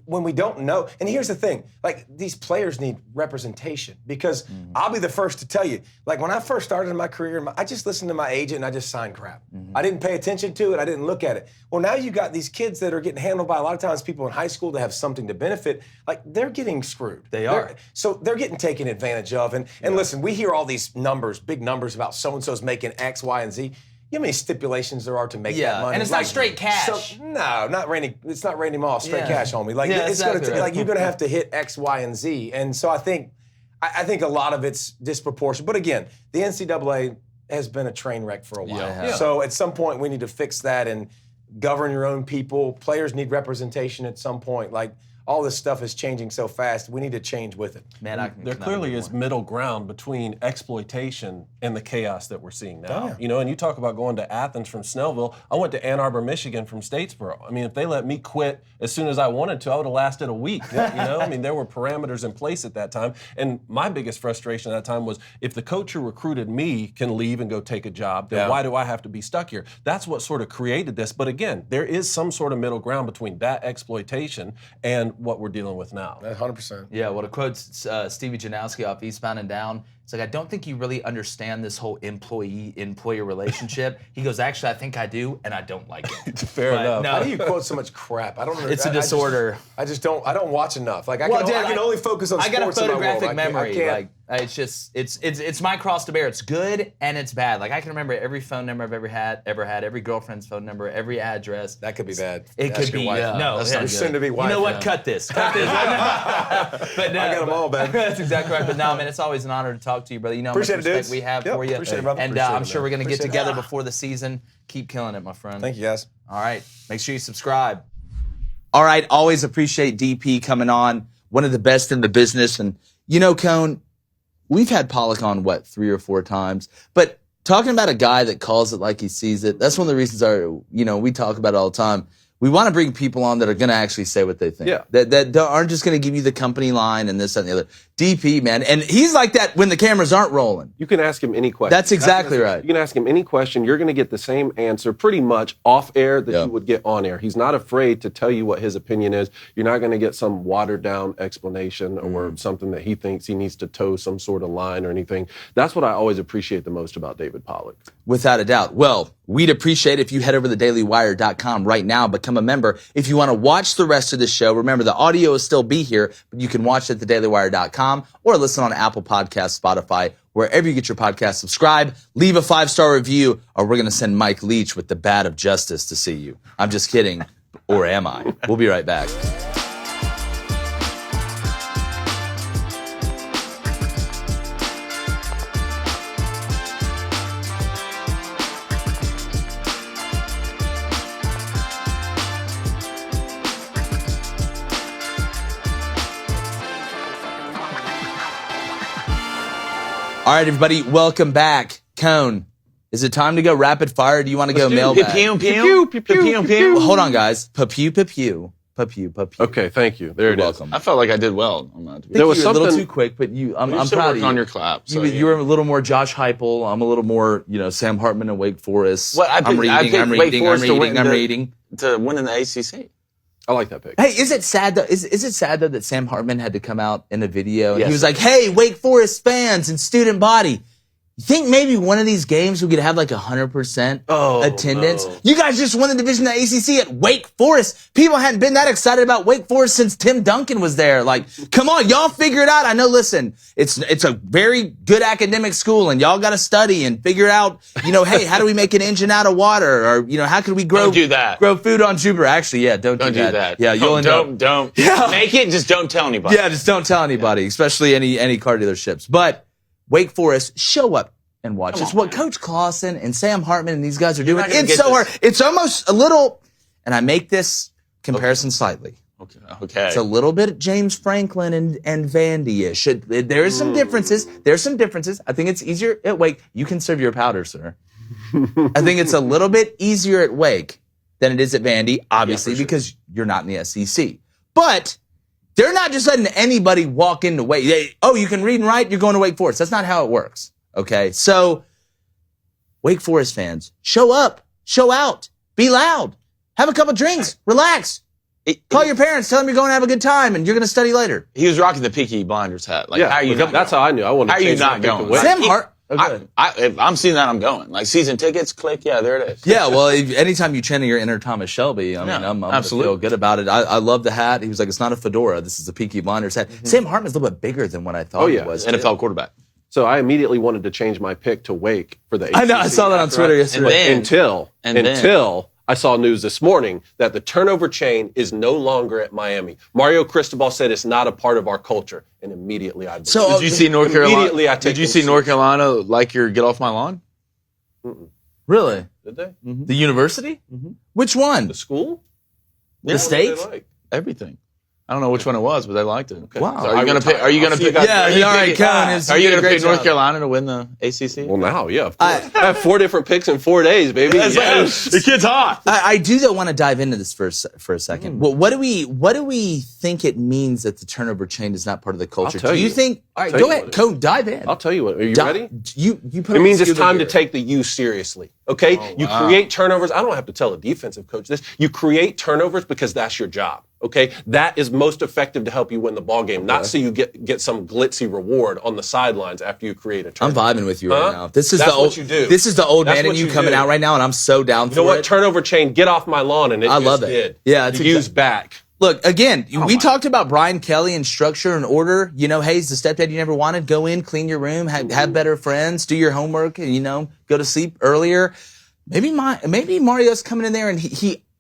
when we don't know, and here's the thing, like, these players need representation, because I'll be the first to tell you, like, when I first started in my career, I just listened to my agent and I just signed crap. I didn't pay attention to it. I didn't look at it. Well, now you got these kids that are getting handled by a lot of times people in high school that have something to benefit. Like, they're getting screwed. They are. So they're getting taken advantage of. And listen, we hear all these numbers, big numbers about so-and-so's making X, Y, and Z. You know how many stipulations there are to make that money? And it's not straight cash. No, not Randy. It's not Randy Moss. Straight cash, homie. Like, it's exactly gonna like, you're gonna have to hit X, Y, and Z. And so I think a lot of it's disproportionate. But again, the NCAA has been a train wreck for a while. So at some point we need to fix that and govern your own people. Players need representation at some point. Like, all this stuff is changing so fast. We need to change with it. Man, there clearly is middle ground between exploitation and the chaos that we're seeing now. And you talk about going to Athens from Snellville. I went to Ann Arbor, Michigan from Statesboro. I mean, if they let me quit as soon as I wanted to, I would have lasted a week. I mean, there were parameters in place at that time. And my biggest frustration at that time was, if the coach who recruited me can leave and go take a job, then why do I have to be stuck here? That's what sort of created this. But again, there is some sort of middle ground between that exploitation and what we're dealing with now. 100%. Yeah, well, to quote Stevie Janowski off Eastbound and Down, it's like, I don't think you really understand this whole employee-employer relationship. He goes, actually, I think I do, and I don't like it. Fair enough. No. How do you quote so much crap? I don't know. It's a disorder. I don't watch enough. Like, I can only focus on sports. I got a photographic in my world. memory. Like, it's my cross to bear. It's good and it's bad. Like, I can remember every phone number I've ever had, every girlfriend's phone number, every address. That could be bad. It could be. No, that's not soon to be wife. You know what? Cut this. Cut this. But no, I got them all, man. That's exactly right. But no, man, it's always an honor to talk to you, brother. You know how much respect we have for you. Appreciate it, brother. And I'm sure we're going to get together before the season. Keep killing it, my friend. Thank you, guys. All right. Make sure you subscribe. All right, always appreciate DP coming on, one of the best in the business. And, Cone, we've had Pollack on, 3 or 4 times. But talking about a guy that calls it like he sees it, that's one of the reasons we talk about it all the time. We want to bring people on that are going to actually say what they think. Yeah. That aren't just going to give you the company line and this, that, and the other. DP, man. And he's like that when the cameras aren't rolling. You can ask him any question. That's exactly right. You can ask him any question. You're going to get the same answer pretty much off air that you would get on air. He's not afraid to tell you what his opinion is. You're not going to get some watered down explanation or something that he thinks he needs to toe some sort of line or anything. That's what I always appreciate the most about David Pollack. Without a doubt. Well, we'd appreciate it if you head over to dailywire.com right now, become a member. If you want to watch the rest of the show, remember the audio will still be here, but you can watch it at dailywire.com or listen on Apple Podcasts, Spotify, wherever you get your podcast. Subscribe, leave a 5-star review, or we're going to send Mike Leach with the bat of justice to see you. I'm just kidding. Or am I? We'll be right back. All right, everybody, welcome back. Cone, is it time to go rapid fire? Or do you want to go mailbag? Pew, pew, pew, pew, pew. Well, hold on, guys. Pew, pew, pew. Pew, pew. Okay, thank you. There it is. Welcome. I felt like I did well on that. There was was a little something- too quick, but I'm You're still proud of working you. on your clap. So, You were a little more Josh Heupel. I'm a little more, Sam Hartman and Wake Forest. Well, I I'm picked reading. Wake Forest to win I'm reading. to win in the ACC. I like that pick. Hey, is it sad though? Is it sad though that Sam Hartman had to come out in a video and Yes. he was like, "Hey, Wake Forest fans and student body, you think maybe one of these games we could have like 100% attendance? no. You guys just won the division of the ACC at Wake Forest. People hadn't been that excited about Wake Forest since Tim Duncan was there. Like, come on, y'all figure it out. I know, listen, it's a very good academic school and y'all got to study and figure out, hey, how do we make an engine out of water? Or, how can we grow Don't do that. grow food on Jupiter? Actually, yeah, don't do that. Yeah, you'll end up. Don't Yeah. make it. Just don't tell anybody. Yeah, just don't tell anybody, especially any car dealerships. But Wake Forest, show up and watch. It's what Coach Clausen and Sam Hartman and these guys are doing. not gonna It's get so this. hard. It's almost a little, and I make this comparison slightly. Okay. It's a little bit James Franklin and Vandy-ish. There is some differences. There's some differences. I think it's easier at Wake. You can serve your powder, sir. I think it's a little bit easier at Wake than it is at Vandy, obviously, because you're not in the SEC. But they're not just letting anybody walk into Wake. You can read and write, you're going to Wake Forest. That's not how it works. Okay? So, Wake Forest fans, show up, show out, be loud, have a couple drinks, relax. Call your parents, tell them you're going to have a good time and you're going to study later. He was rocking the Peaky Blinders hat. Like, Yeah, how are you not that's going? how I knew. I wanted How to are you change my not pick to going? Wake. Sam Hart. Oh, good. If I'm seeing that, I'm going. Like, season tickets, click. Yeah, there it is. Yeah, well, anytime you channel your inner Thomas Shelby, I'm gonna absolutely. feel good about it. I love the hat. He was like, it's not a fedora. This is a Peaky Blinders hat. Sam Hartman's a little bit bigger than what I thought he was. NFL quarterback. So I immediately wanted to change my pick to Wake for the ACC. I know, I saw that on Twitter yesterday. Until I saw news this morning that the turnover chain is no longer at Miami. Mario Cristobal said it's not a part of our culture, and immediately I believe. So, Did you see North Carolina? Immediately I take Did you them see North seriously. Carolina like your get off my lawn? Really? Did they? The university? Which one? The school? The state? What did they like? Everything. I don't know which one it was, but they liked it. Wow. So are you gonna pick? Are you gonna I'll see you pick? guys Yeah, later. all right, Cohen is. Are you doing a gonna great pick North job. Carolina to win the ACC? Well, now, yeah. Of course. I have 4 different picks in 4 days, baby. Yes. The kid's hot. I do though want to dive into this for a second. Well, what do we think it means that the turnover chain is not part of the culture? tell Do you you. think? All right, Tell go you ahead, what it Cone, dive in. I'll tell you what. Are you Di- ready? You put It means it's scuba time to gear. take the U seriously. Okay? You create turnovers. I don't have to tell a defensive coach this. You create turnovers because that's your job. Okay? That is most effective to help you win the ball game, not so you get some glitzy reward on the sidelines after you create a I'm turnover. vibing with you right Huh? now. This is That's the old. what you do. This is the old That's man in what you you coming do. out right now, and I'm so down You for know what? it. Turnover chain, get off my lawn, and it I just love it. did. Yeah, it's Use back. Look, again, we talked about Brian Kelly and structure and order. Hey, he's the stepdad you never wanted. Go in, clean your room, have better friends, do your homework, and, go to sleep earlier. Maybe Mario's coming in there and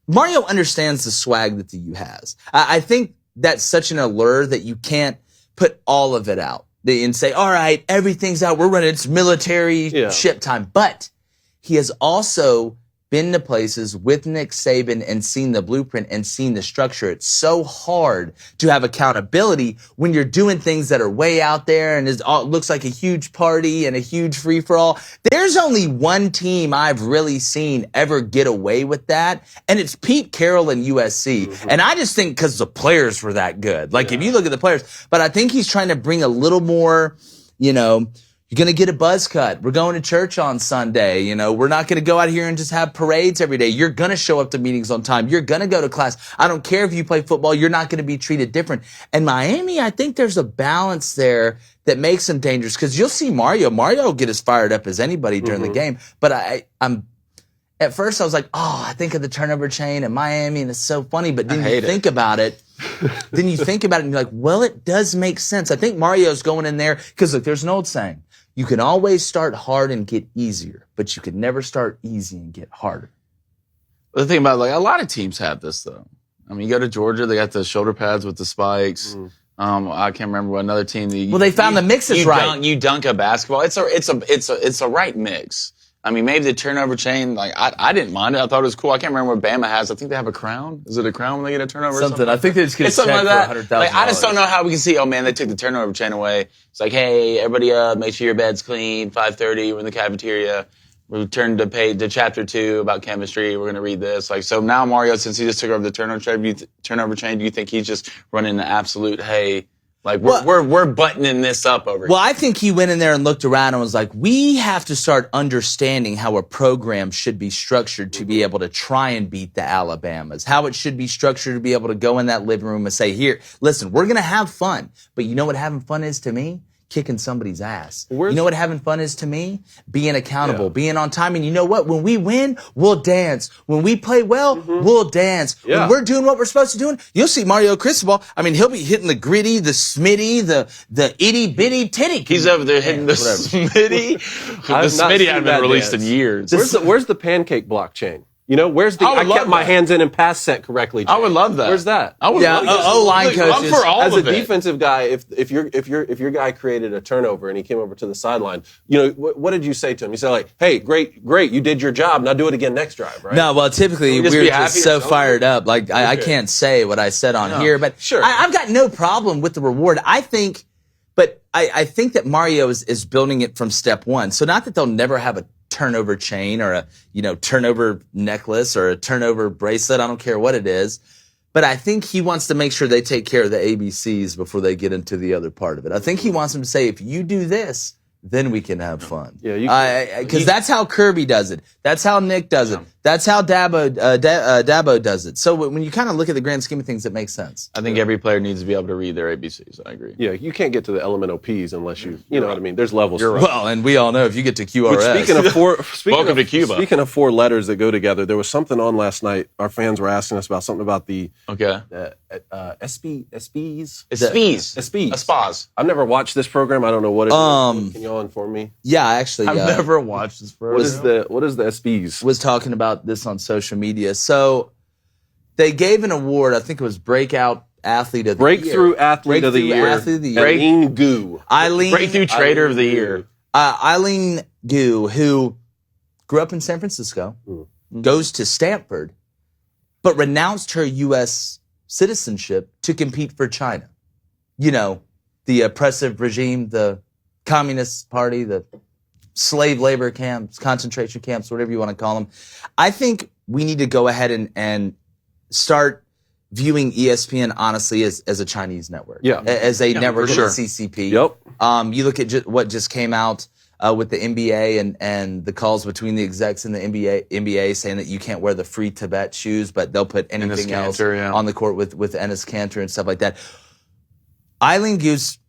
Mario understands the swag that the U has. I think that's such an allure that you can't put all of it out and say, all right, everything's out. We're running, it's military ship time. But he has also been to places with Nick Saban and seen the blueprint and seen the structure. It's so hard to have accountability when you're doing things that are way out there and it looks like a huge party and a huge free-for-all. There's only one team I've really seen ever get away with that, and it's Pete Carroll and USC. And I just think because the players were that good. Like, if you look at the players, but I think he's trying to bring a little more, you're going to get a buzz cut. We're going to church on Sunday. We're not going to go out here and just have parades every day. You're going to show up to meetings on time. You're going to go to class. I don't care if you play football. You're not going to be treated different. And Miami, I think there's a balance there that makes them dangerous because you'll see Mario. Mario will get as fired up as anybody during the game. But I'm at first I was like, I think of the turnover chain in Miami and it's so funny. But then you think about it. Then you think about it and you're like, well, it does make sense. I think Mario's going in there because look, there's an old saying. You can always start hard and get easier, but you can never start easy and get harder. The thing about, like, a lot of teams have this, though. I mean, you go to Georgia, they got the shoulder pads with the spikes. I can't remember what another team. They found the mixes right. You dunk a basketball. It's a right mix. I mean, maybe the turnover chain, like, I didn't mind it. I thought it was cool. I can't remember what Bama has. I think they have a crown. Is it a crown when they get a turnover? Something. I think they just get it's something like checked that. for $100,000. Like, I just don't know how we can see, oh man, they took the turnover chain away. It's like, hey, everybody up, make sure your bed's clean. 5:30, we're in the cafeteria. We turned to chapter 2 about chemistry. We're going to read this. Like, so now Mario, since he just took over the turnover chain, do you think he's just running an absolute, hey, like, we're buttoning this up over here? Well, I think he went in there and looked around and was like, we have to start understanding how a program should be structured to be able to try and beat the Alabamas, how it should be structured to be able to go in that living room and say, here, listen, we're going to have fun. But you know what having fun is to me? Kicking somebody's ass. You know what having fun is to me? Being accountable, being on time. And you know what? When we win, we'll dance. When we play well, we'll dance. When we're doing what we're supposed to do, you'll see Mario Cristobal. I mean, he'll be hitting the gritty, the smitty, the itty bitty titty. He's over there hitting the smitty. The smitty hadn't been released in years. Where's the pancake blockchain? You know, where's the I kept my hands in and pass set correctly? I would love that. Where's that? I would love that. O-line coaches. I'm for all As of a it. defensive guy, if your guy created a turnover and he came over to the sideline, you know, what did you say to him? You said, like, hey, great, you did your job. Now do it again next drive, right? No, well, typically we're just so fired up. Like, I can't say what I said on here, but sure. I've got no problem with the reward. I think that Mario is building it from step one. So not that they'll never have a turnover chain or a turnover necklace or a turnover bracelet. I don't care what it is. But I think he wants to make sure they take care of the ABCs before they get into the other part of it. I think he wants them to say, if you do this, then we can have fun. Yeah, because that's how Kirby does it. That's how Nick does it. That's how Dabo does it. So when you kind of look at the grand scheme of things, it makes sense. I think every player needs to be able to read their ABCs. I agree. Yeah, you can't get to the elemental P's unless you know what I mean. There's levels. Well, and we all know if you get to QRS. Welcome to Cuba. Speaking of 4 letters that go together, there was something on last night. Our fans were asking us about something about the ESPYs. ESPYs. I've never watched this program. I don't know what it is. Can y'all inform me? Yeah, actually, I've never watched this program. What is the ESPYs? Was talking about this on social media. So they gave an award. I think it was Breakout Athlete of the Year. Breakthrough Athlete of the Year. Eileen Gu. Breakthrough Trader of the Year. Eileen Gu, who grew up in San Francisco, goes to Stanford, but renounced her U.S. citizenship to compete for China. You know, the oppressive regime, the Communist Party, the slave labor camps, concentration camps, whatever you want to call them. I think we need to go ahead and start viewing ESPN honestly as a Chinese network. Yeah. As a network of sure. the CCP. Yep. You look at what just came out with the NBA and the calls between the execs and the NBA saying that you can't wear the Free Tibet shoes, but they'll put anything else on the court with Enes Kanter and stuff like that. Eileen Gu's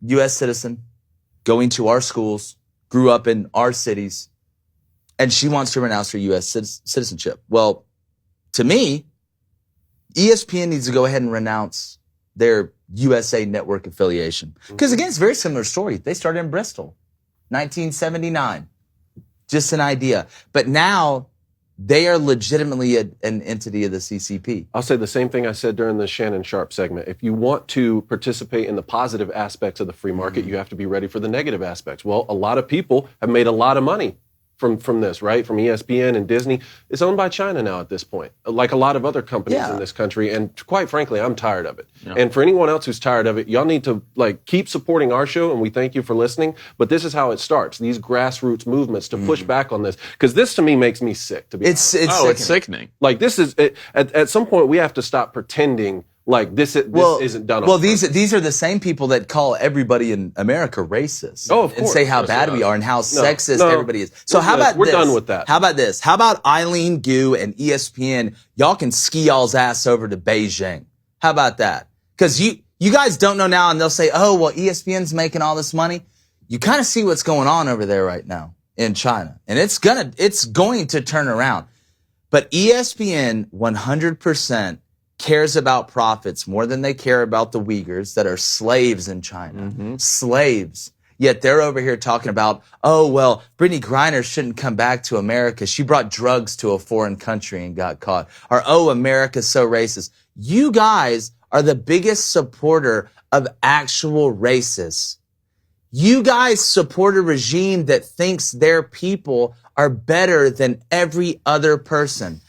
U.S. citizen, going to our schools, grew up in our cities, and she wants to renounce her U.S. citizenship. Well, to me, ESPN needs to go ahead and renounce their USA Network affiliation. Because again, it's a very similar story. They started in Bristol, 1979. Just an idea. But now they are legitimately an entity of the CCP. I'll say the same thing I said during the Shannon Sharpe segment. If you want to participate in the positive aspects of the free market, you have to be ready for the negative aspects. Well, a lot of people have made a lot of money from this, right? From ESPN and Disney. It's owned by China now at this point, like a lot of other companies in this country. And quite frankly, I'm tired of it. Yeah. And for anyone else who's tired of it, y'all need to keep supporting our show, and we thank you for listening. But this is how it starts, these grassroots movements to push back on this. Because this, to me, makes me sick, to be honest. It's sickening. Like, this is, at some point, we have to stop pretending like this isn't done. Well, these are the same people that call everybody in America racist. Oh, of course. And say how bad we are and how sexist everybody is. So how about we're this? done with that. How about this? How about Eileen Gu and ESPN? Y'all can ski y'all's ass over to Beijing. How about that? Because you guys don't know now, and they'll say, oh, well, ESPN's making all this money. You kind of see what's going on over there right now in China, and it's going to turn around. But ESPN 100% cares about profits more than they care about the Uyghurs that are slaves in China. Slaves. Yet they're over here talking about, oh, well, Brittany Griner shouldn't come back to America. She brought drugs to a foreign country and got caught. Or, oh, America's so racist. You guys are the biggest supporter of actual racists. You guys support a regime that thinks their people are better than every other person.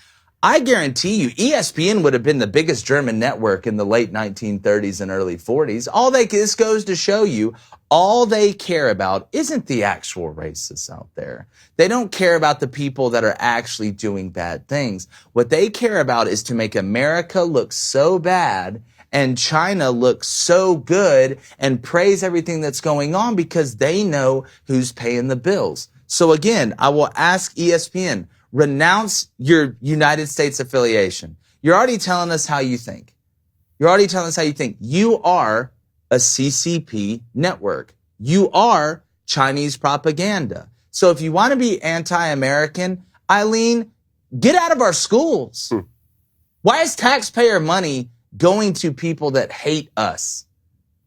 I guarantee you, ESPN would have been the biggest German network in the late 1930s and early 40s. This goes to show you, all they care about isn't the actual racists out there. They don't care about the people that are actually doing bad things. What they care about is to make America look so bad and China look so good and praise everything that's going on because they know who's paying the bills. So again, I will ask ESPN, renounce your United States affiliation. You're already telling us how you think. You are a CCP network. You are Chinese propaganda. So if you want to be anti-American, Eileen, get out of our schools. Why is taxpayer money going to people that hate us?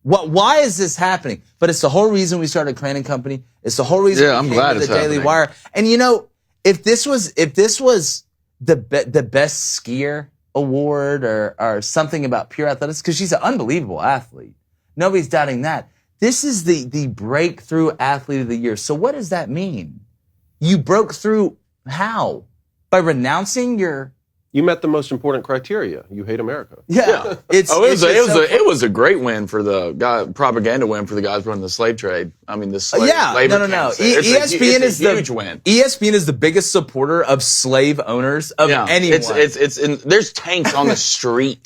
Why is this happening? But it's the whole reason we started Crane & Company. It's the whole reason I'm we glad came to it's the Daily happening. Wire. And if this was the best skier award or something about pure athletics, because she's an unbelievable athlete. Nobody's doubting that. This is the breakthrough athlete of the year. So what does that mean? You broke through how? By renouncing your... You met the most important criteria. You hate America. Yeah. It was a great win for the guy, propaganda win for the guys running the slave trade. I mean, the slave labor camps. ESPN is a huge win. ESPN is the biggest supporter of slave owners of anyone. There's tanks on the street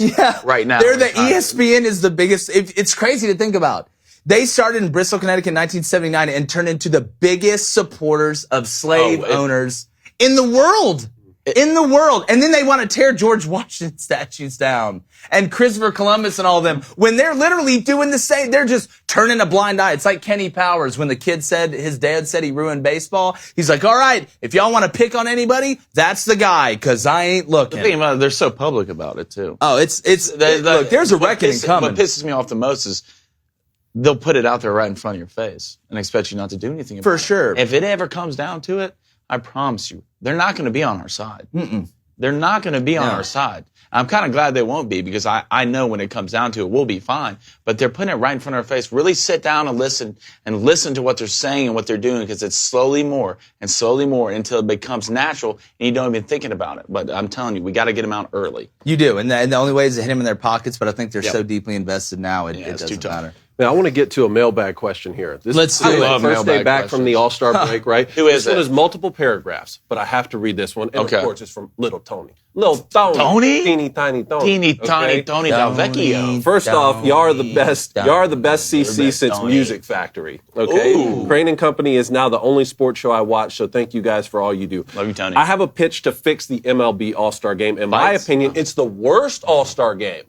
right now. They're ESPN is the biggest. It's crazy to think about. They started in Bristol, Connecticut in 1979 and turned into the biggest supporters of slave owners in the world. And then they want to tear George Washington statues down and Christopher Columbus and all of them when they're literally doing the same. They're just turning a blind eye. It's like Kenny Powers when the kid said his dad said he ruined baseball. He's like, all right, if y'all want to pick on anybody, that's the guy, because I ain't looking. The thing about it, they're so public about it too. Oh, look, there's a reckoning coming. What pisses me off the most is they'll put it out there right in front of your face and expect you not to do anything about it. For sure. If it ever comes down to it, I promise you, they're not going to be on our side. They're not going to be on our side. I'm kind of glad they won't be, because I know when it comes down to it, we'll be fine. But they're putting it right in front of our face. Really sit down and listen to what they're saying and what they're doing, because it's slowly more until it becomes natural and you don't even thinking about it. But I'm telling you, we got to get them out early. You do. And the only way is to hit them in their pockets, but I think they're so deeply invested now, it doesn't matter. Now, I want to get to a mailbag question here. Let's do it. I love first day back from the All-Star break, right? Who is this one it? is multiple paragraphs, but I have to read this one. And Okay. of course, it's from Little Tony. Little Tony. Tony? Teeny tiny Tony. Teeny tiny Okay? Tony Del Vecchio. First off, y'all are the best. Y'all are the best CC since Tony. Music Factory. Okay, Ooh. Crane & Company is now the only sports show I watch. So thank you guys for all you do. Love you, Tony. I have a pitch to fix the MLB All-Star game. In my opinion, it's the worst All-Star game.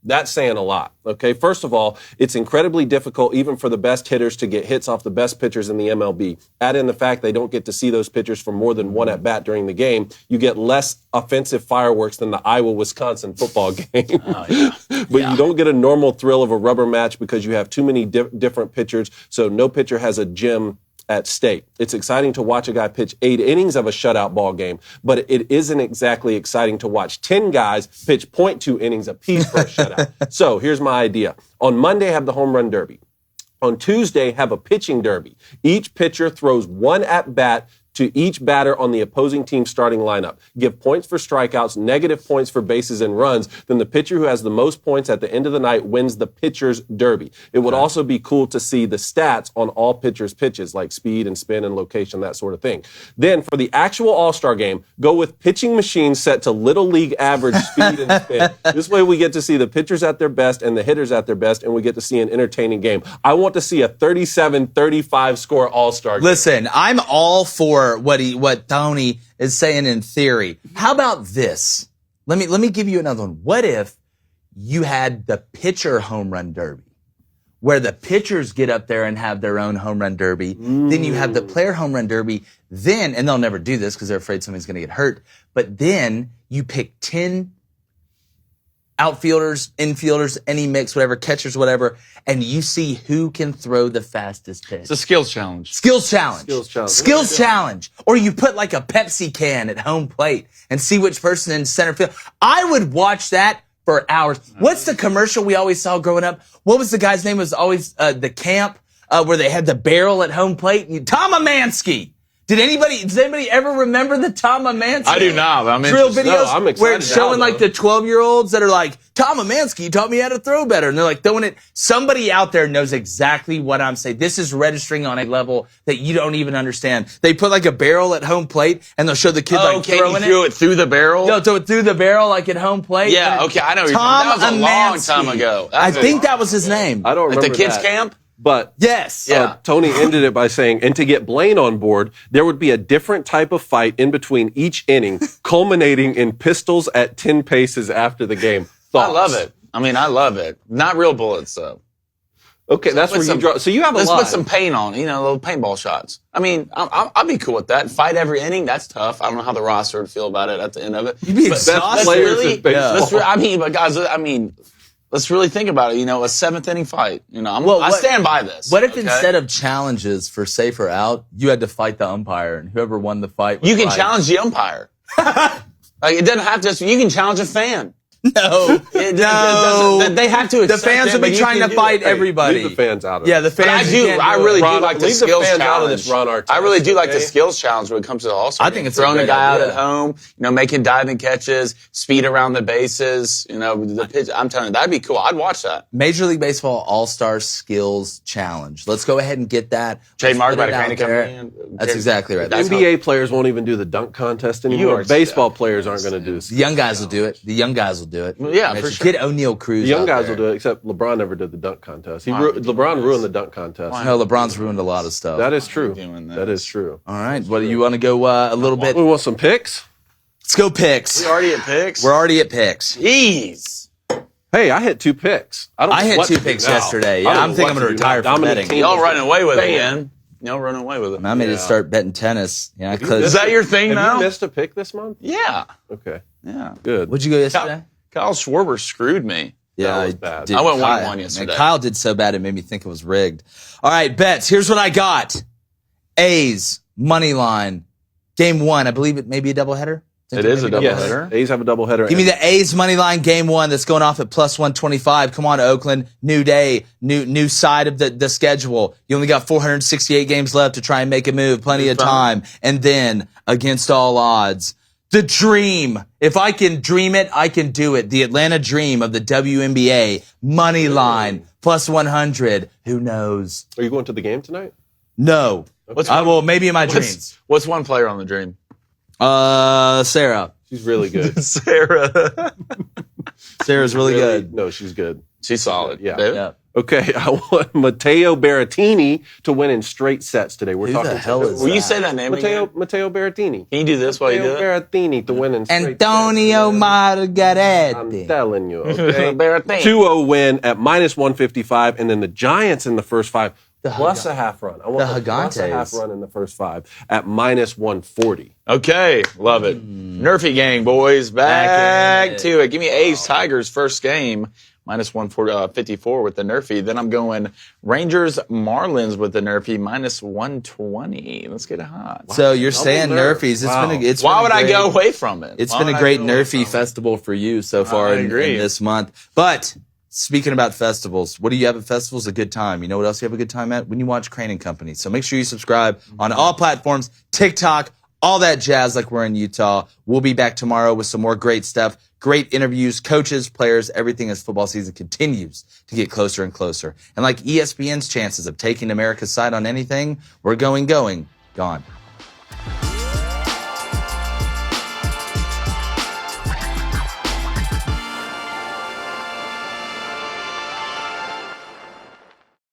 That's saying a lot. Okay, first of all, it's incredibly difficult even for the best hitters to get hits off the best pitchers in the MLB. Add in the fact they don't get to see those pitchers for more than one at bat during the game. You get less offensive fireworks than the Iowa-Wisconsin football game. But you don't get a normal thrill of a rubber match because you have too many different pitchers, so no pitcher has a gem at stake. It's exciting to watch a guy pitch 8 innings of a shutout ball game, but it isn't exactly exciting to watch 10 guys pitch 0.2 innings apiece for a shutout. So here's my idea. On Monday, have the home run derby. On Tuesday, have a pitching derby. Each pitcher throws one at-bat to each batter on the opposing team's starting lineup. Give points for strikeouts, negative points for bases and runs. Then the pitcher who has the most points at the end of the night wins the pitcher's derby. It would also be cool to see the stats on all pitchers' pitches, like speed and spin and location, that sort of thing. Then for the actual All-Star game, go with pitching machines set to Little League average speed and spin. This way we get to see the pitchers at their best and the hitters at their best, and we get to see an entertaining game. I want to see a 37-35 score All-Star game. Listen, I'm all for what Tony is saying in theory. How about this? Let me give you another one. What if you had the pitcher home run derby, where the pitchers get up there and have their own home run derby? Then you have the player home run derby. Then, and they'll never do this because they're afraid somebody's going to get hurt, but then you pick 10 outfielders, infielders, any mix, whatever, catchers, whatever, and you see who can throw the fastest pitch. It's a skills challenge. Skills challenge. Skills challenge. Skills challenge. Or you put like a Pepsi can at home plate and see which person in center field. I would watch that for hours. What's the commercial we always saw growing up? What was the guy's name? It was always the camp where they had the barrel at home plate. Tom Amansky. Does anybody ever remember the Tom Amansky? I do not. I'm drill interested. videos No, I'm excited where it's showing now, like the 12-year-olds that are like, Tom Amansky taught me how to throw better. And they're like throwing it. Somebody out there knows exactly what I'm saying. This is registering on a level that you don't even understand. They put like a barrel at home plate and they'll show the kid like Okay, throwing you threw it through the barrel? No, throw it through the barrel like at home plate. Yeah, okay, I know. Tom That was a long Amansky. time ago. I think that was his name. I don't At remember the kids' that. camp? But Yes. Yeah. Tony ended it by saying, and to get Blaine on board, there would be a different type of fight in between each inning, culminating in pistols at 10 paces after the game. Thoughts? I love it. I love it. Not real bullets, though. Okay, that's where you draw. So you have a Let's lot. put some paint on, little paintball shots. I'd be cool with that. Fight every inning, that's tough. I don't know how the roster would feel about it at the end of it. You'd be But exhausted. players really, in baseball. but guys, let's really think about it. A seventh inning fight. Well, I what- stand by this. What if okay? instead of challenges for safe or out, you had to fight the umpire and whoever won the fight would you can fight? challenge the umpire? Like it doesn't have to. You can challenge a fan. No. They have to. The accept fans it, will but be you trying can to do fight it. everybody. Leave the fans out of Yeah, it. the But fans. I you do. can't I do really it. do like the leave the skills fans out of challenge. this, Ron Artest, I really do like the okay? skills challenge when it comes to the All-Star. I think it's a throwing a great guy out idea. at home, making diving catches, speed around the bases. The pitch. I'm telling you, that'd be cool. I'd watch that. Major League Baseball All-Star Skills Challenge. Let's go ahead and get that. Trademark Let's by put the it Cranny out Company. there. That's exactly right. That's NBA players won't even do the dunk contest anymore. are Baseball so players aren't going to do The this. young guys will do it. The young guys will do it. Yeah, for sure. Get O'Neal Cruz. The young out guys there. will do it, except LeBron never did the dunk contest. LeBron ruined the dunk contest. No, LeBron's ruined a lot of stuff. That is true. doing this? That is true. All right. What do you want to go a little bit? We want some picks? Let's go picks. We already at picks. We're already at picks. Jeez. Hey, I hit 2 picks. I hit what 2 to do picks now. yesterday. I Yeah, don't I'm know thinking what I'm going to to do now. retire from Dominic betting. Team- Y'all running away with it, Bam. man. Y'all running away with it. I made to start betting tennis. Yeah, because Is that your thing Have now? you missed a pick this month? Yeah. Okay, Yeah. good. What'd you go yesterday? Kyle Schwarber screwed me. Yeah, That was I bad. did. I went 1-1 Kyle- yesterday. man, Kyle did so bad it made me think it was rigged. All right, bets. Here's what I got. A's, money line. Game 1. I believe it may be a doubleheader. It is a Yes, doubleheader. A's have a doubleheader. Give me the A's money line game 1 that's going off at plus 125. Come on, Oakland. New day, new side of the schedule. You only got 468 games left to try and make a move. Plenty of time. And then, against all odds, the dream. If I can dream it, I can do it. The Atlanta Dream of the WNBA money line plus 100. Who knows? Are you going to the game tonight? No. I will maybe in my dreams. What's one player on the Dream? Sarah. She's really good. Sarah. Sarah's really good. No, she's good. She's solid. Yeah. Dude. Yeah. Okay, I want Matteo Berrettini to win in straight sets today. We're Who talking the hell is Will you that? say that name again? Matteo Berrettini. Can you do this while you do Matteo it? Berrettini to win in straight Antonio sets. I'm Margaretti. telling you. Okay? Berrettini. 2-0 win at minus 155, and then the Giants in the first 5 plus a half run. I want The plus a half Gigantes. run in the first 5 at minus 140. Okay, love it. Nerfy gang, boys. Back in Back to it. Give me A's Tigers first game. Minus 154 with the Nerfy. Then I'm going Rangers Marlins with the Nerfy. Minus 120. Let's get it hot. So you're saying nerf. Nerfies. Wow. Why would I go away from it? It's Why been would a I great go away Nerfy from it? festival for you so far I in agree. this month. But speaking about festivals, what do you have at festivals? A good time. You know what else you have a good time at? When you watch Crane & Company. So make sure you subscribe on all platforms, TikTok, all that jazz like we're in Utah. We'll be back tomorrow with some more great stuff, great interviews, coaches, players, everything as football season continues to get closer and closer. And like ESPN's chances of taking America's side on anything, we're going, gone.